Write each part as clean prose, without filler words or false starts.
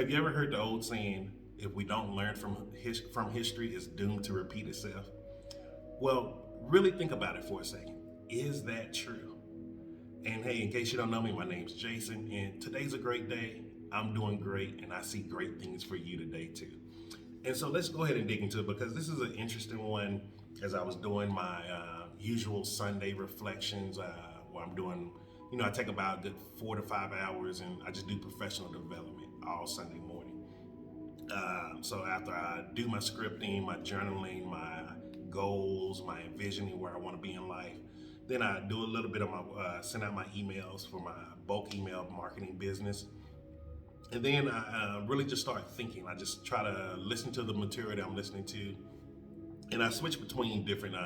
Have you ever heard the old saying, if we don't learn from history, it's doomed to repeat itself? Well, really think about it for a second. Is that true? And hey, in case you don't know me, my name's Jason, and today's a great day. I'm doing great, and I see great things for you today, too. And so let's go ahead and dig into it because this is an interesting one as I was doing my usual Sunday reflections where I'm doing, I take about a good 4 to 5 hours and I just do professional development all Sunday morning. So after I do my scripting, my journaling, my goals, my envisioning where I want to be in life, then I do a little bit of my send out my emails for my bulk email marketing business. And then I really just start thinking. I just try to listen to the material that I'm listening to. And I switch between different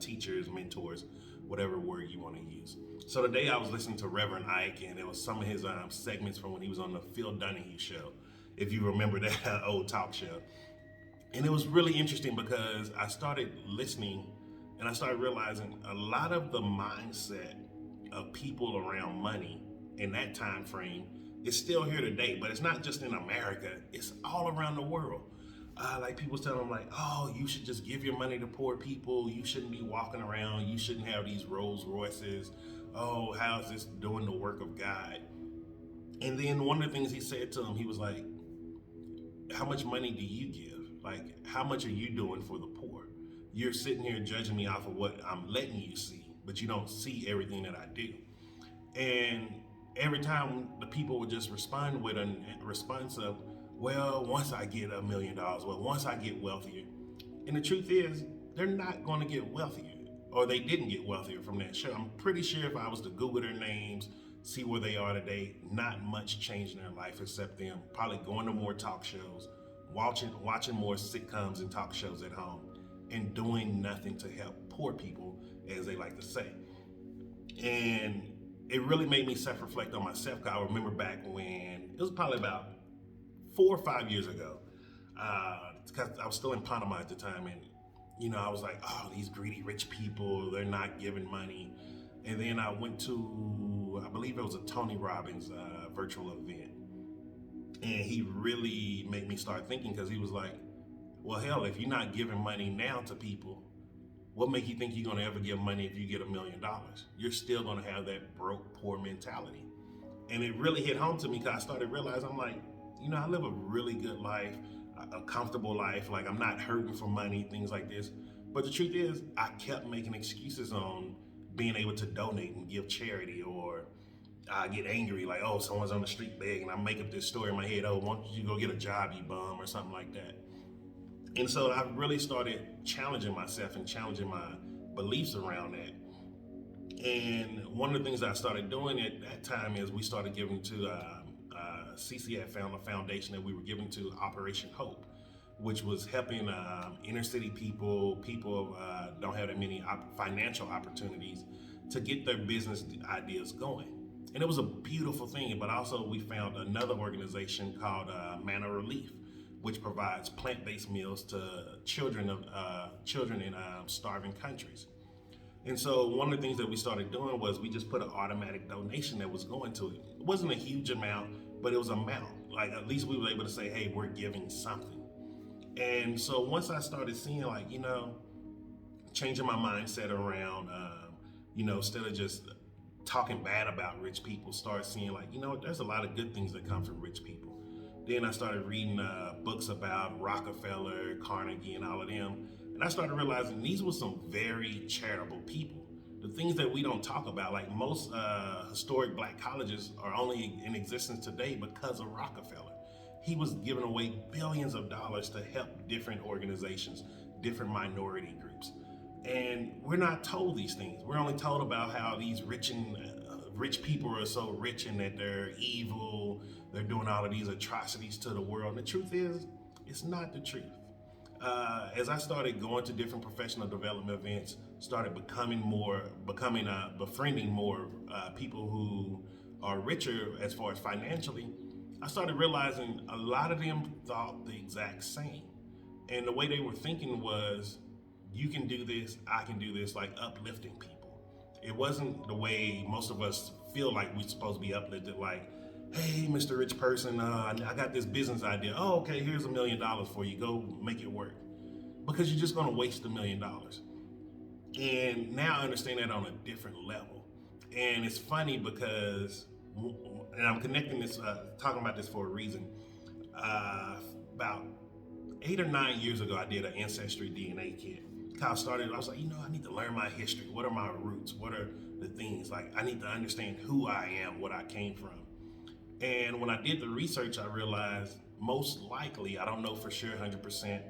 teachers, mentors, whatever word you want to use. So today I was listening to Reverend Ike, and it was some of his segments from when he was on the Phil Donahue show, if you remember that old talk show. And it was really interesting because I started listening and I started realizing a lot of the mindset of people around money in that time frame is still here today, but it's not just in America, it's all around the world. Like people tell them like, oh, you should just give your money to poor people. You shouldn't be walking around. You shouldn't have these Rolls Royces. Oh, how is this doing the work of God? And then one of the things he said to him, he was like, how much money do you give? Like, how much are you doing for the poor? You're sitting here judging me off of what I'm letting you see, but you don't see everything that I do. And every time the people would just respond with a response of, well, once I get $1 million, well, once I get wealthier. And the truth is, they're not going to get wealthier, or they didn't get wealthier from that show. I'm pretty sure if I was to Google their names, see where they are today, not much change in their life except them probably going to more talk shows, watching more sitcoms and talk shows at home, and doing nothing to help poor people, as they like to say. And it really made me self-reflect on myself. Cause I remember back when, it was probably about 4 or 5 years ago, because I was still in Panama at the time, and I was like, oh, these greedy rich people, they're not giving money. And then I went to, I believe it was a Tony Robbins virtual event, and he really made me start thinking because he was like, well, hell, if you're not giving money now to people, what make you think you're going to ever give money if you get $1 million? You're still going to have that broke, poor mentality. And it really hit home to me because I started realizing, I'm like, I live a really good life, a comfortable life. Like, I'm not hurting for money, things like this. But the truth is, I kept making excuses on being able to donate and give charity, or I get angry, like, oh, someone's on the street begging. I make up this story in my head, oh, why don't you go get a job, you bum, or something like that. And so I really started challenging myself and challenging my beliefs around that. And one of the things I started doing at that time is we started giving to CCF found a foundation that we were giving to Operation Hope, which was helping inner city people don't have that many financial opportunities to get their business ideas going. And it was a beautiful thing, but also we found another organization called Manna Relief, which provides plant-based meals to children in starving countries. And so one of the things that we started doing was we just put an automatic donation that was going to it. It wasn't a huge amount, but it was an amount. Like, at least we were able to say, hey, we're giving something. And so once I started seeing, like, changing my mindset around, instead of just talking bad about rich people, start seeing, like, there's a lot of good things that come from rich people. Then I started reading books about Rockefeller, Carnegie, and all of them. And I started realizing these were some very charitable people. The things that we don't talk about, like most historic black colleges are only in existence today because of Rockefeller. He was giving away billions of dollars to help different organizations, different minority groups. And we're not told these things. We're only told about how these rich people are so rich and that they're evil, they're doing all of these atrocities to the world. And the truth is, it's not the truth. As I started going to different professional development events, started befriending more people who are richer as far as financially, I started realizing a lot of them thought the exact same. And the way they were thinking was, you can do this, I can do this, like uplifting people. It wasn't the way most of us feel like we're supposed to be uplifted, like, hey, Mr. Rich Person, I got this business idea. Oh, okay, here's $1 million for you. Go make it work. Because you're just going to waste $1 million. And now I understand that on a different level. And it's funny because, and I'm connecting this, talking about this for a reason. About 8 or 9 years ago, I did an Ancestry DNA kit. How I started, I was like, I need to learn my history. What are my roots? What are the things? Like, I need to understand who I am, what I came from. And when I did the research, I realized most likely, I don't know for sure 100%,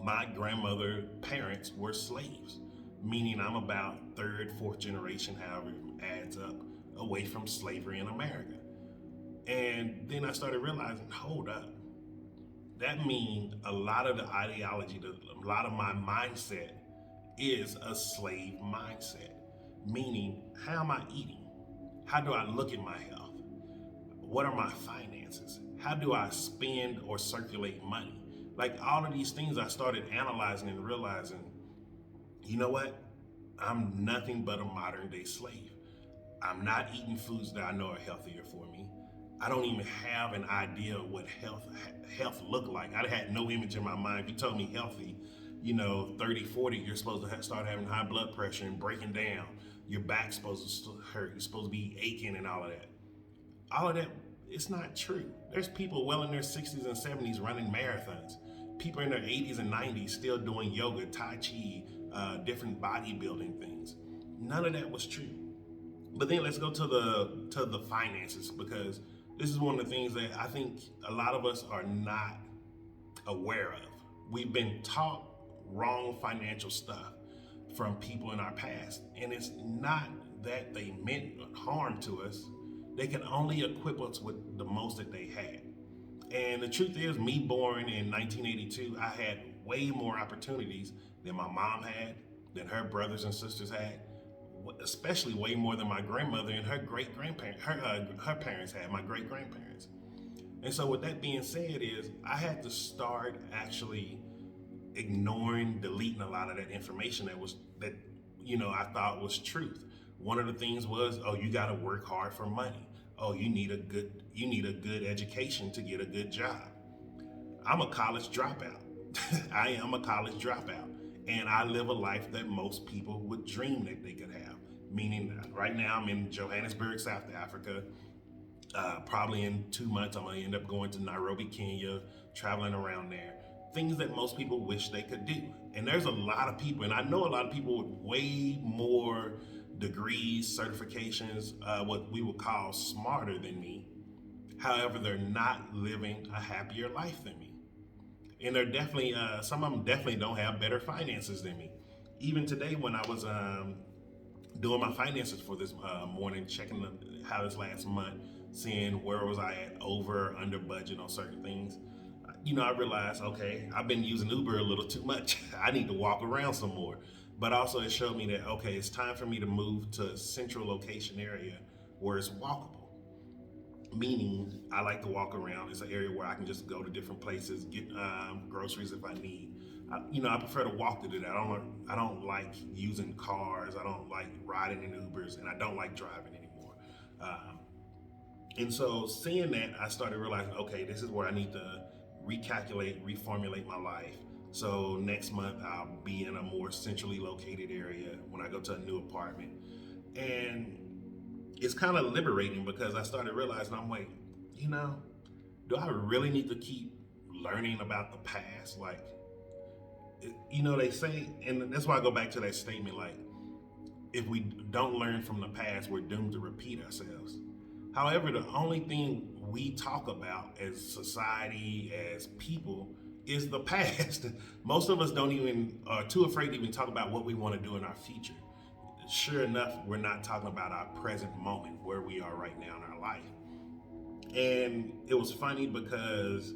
my grandmother parents were slaves, meaning I'm about third, fourth generation, however it adds up, away from slavery in America. And then I started realizing, hold up, that means a lot of the ideology, a lot of my mindset is a slave mindset. Meaning, how am I eating? How do I look at my health? What are my finances? How do I spend or circulate money? Like all of these things I started analyzing and realizing, you know what? I'm nothing but a modern day slave. I'm not eating foods that I know are healthier for me. I don't even have an idea of what health look like. I had no image in my mind. If you told me healthy, 30, 40, you're supposed to start having high blood pressure and breaking down. Your back's supposed to hurt. You're supposed to be aching and all of that. All of that, it's not true. There's people well in their 60s and 70s running marathons. People in their 80s and 90s still doing yoga, Tai Chi, different bodybuilding things. None of that was true. But then let's go to the finances, because this is one of the things that I think a lot of us are not aware of. We've been taught wrong financial stuff from people in our past, and it's not that they meant harm to us. They can only equip us with the most that they had. And the truth is, me born in 1982, I had way more opportunities than my mom had, than her brothers and sisters had, especially way more than my grandmother and her great grandparents, her parents had, my great grandparents. And so, with that being said, is I had to start actually ignoring, deleting a lot of that information that I thought was truth. One of the things was, oh, you got to work hard for money. Oh, you need a good education to get a good job. I'm a college dropout. I am a college dropout. And I live a life that most people would dream that they could have. Meaning, right now I'm in Johannesburg, South Africa. Probably in 2 months, I'm going to end up going to Nairobi, Kenya, traveling around there. Things that most people wish they could do. And there's a lot of people, and I know a lot of people with way more degrees, certifications, what we would call smarter than me. However, they're not living a happier life than me. And they're definitely, some of them definitely don't have better finances than me. Even today, when I was doing my finances for this morning, checking how this last month, seeing where was I at, over, under budget on certain things, I realized, okay, I've been using Uber a little too much. I need to walk around some more. But also it showed me that, okay, it's time for me to move to a central location area where it's walkable. Meaning, I like to walk around. It's an area where I can just go to different places, get groceries if I need. I prefer to walk to do that. I don't like using cars. I don't like riding in Ubers, and I don't like driving anymore. And so, seeing that, I started realizing, okay, this is where I need to recalculate, reformulate my life. So next month I'll be in a more centrally located area when I go to a new apartment. And it's kind of liberating because I started realizing, I'm like, do I really need to keep learning about the past? Like, they say, and that's why I go back to that statement, like, if we don't learn from the past, we're doomed to repeat ourselves. However, the only thing we talk about as society, as people, is the past. Most of us don't even, are too afraid to even talk about what we want to do in our future. Sure enough, we're not talking about our present moment, where we are right now in our life. And it was funny because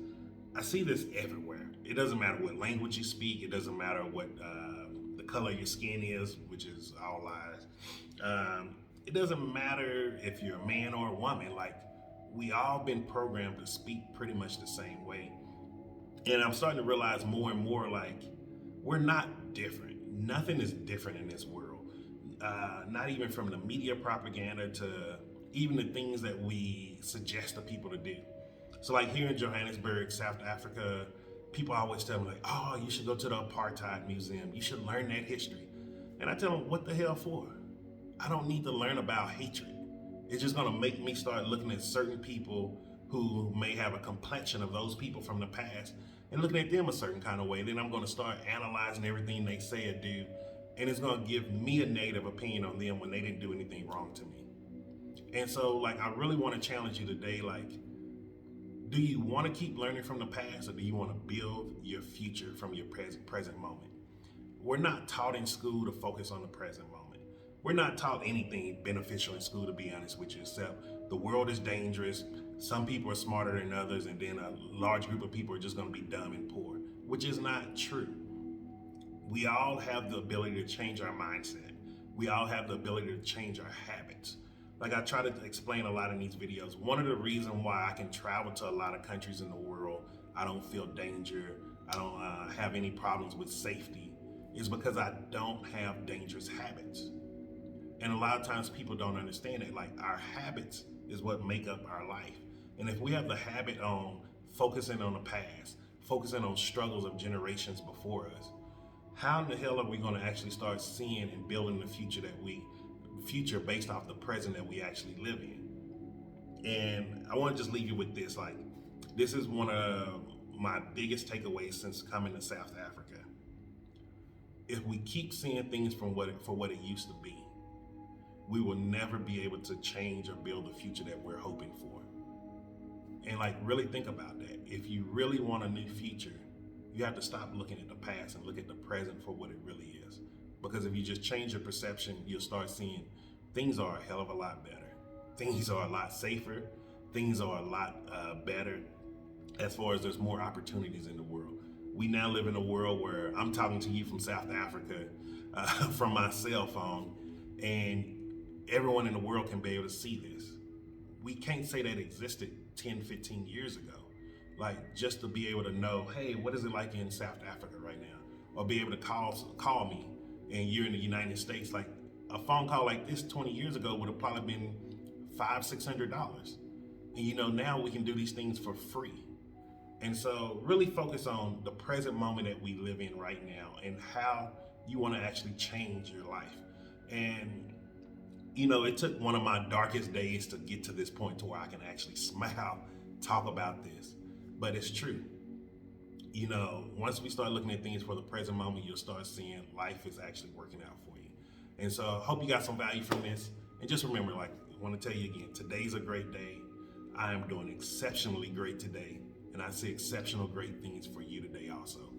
I see this everywhere. It doesn't matter what language you speak. It doesn't matter what the color of your skin is, which is all lies. It doesn't matter if you're a man or a woman. Like, we all been programmed to speak pretty much the same way. And I'm starting to realize more and more, like, we're not different. Nothing is different in this world. Not even from the media propaganda to even the things that we suggest to people to do. So like here in Johannesburg, South Africa, people always tell me like, oh, you should go to the Apartheid Museum. You should learn that history. And I tell them, what the hell for? I don't need to learn about hatred. It's just gonna make me start looking at certain people who may have a complexion of those people from the past and looking at them a certain kind of way. Then I'm gonna start analyzing everything they say or do, and it's gonna give me a negative opinion on them when they didn't do anything wrong to me. And so like I really wanna challenge you today, like, do you wanna keep learning from the past, or do you wanna build your future from your present moment? We're not taught in school to focus on the present moment. We're not taught anything beneficial in school, to be honest with you, except the world is dangerous, some people are smarter than others, and then a large group of people are just gonna be dumb and poor, which is not true. We all have the ability to change our mindset. We all have the ability to change our habits. Like I try to explain a lot in these videos, one of the reasons why I can travel to a lot of countries in the world, I don't feel danger, I don't have any problems with safety, is because I don't have dangerous habits. And a lot of times people don't understand it. Like our habits is what make up our life. And if we have the habit on focusing on the past, focusing on struggles of generations before us, how in the hell are we going to actually start seeing and building the future based off the present that we actually live in? And I want to just leave you with this. Like, this is one of my biggest takeaways since coming to South Africa. If we keep seeing things for what it used to be, we will never be able to change or build the future that we're hoping for. And like, really think about that. If you really want a new future, you have to stop looking at the past and look at the present for what it really is. Because if you just change your perception, you'll start seeing things are a hell of a lot better. Things are a lot safer. Things are a lot better as far as there's more opportunities in the world. We now live in a world where I'm talking to you from South Africa, from my cell phone, and everyone in the world can be able to see this. We can't say that existed 10, 15 years ago. Like, just to be able to know, hey, what is it like in South Africa right now? Or be able to call me and you're in the United States. Like, a phone call like this 20 years ago would have probably been $500-$600. And now we can do these things for free. And so really focus on the present moment that we live in right now and how you want to actually change your life. And it took one of my darkest days to get to this point to where I can actually smile, talk about this. But it's true. Once we start looking at things for the present moment, you'll start seeing life is actually working out for you. And so I hope you got some value from this. And just remember, like, I want to tell you again, today's a great day. I am doing exceptionally great today. And I see exceptional great things for you today also.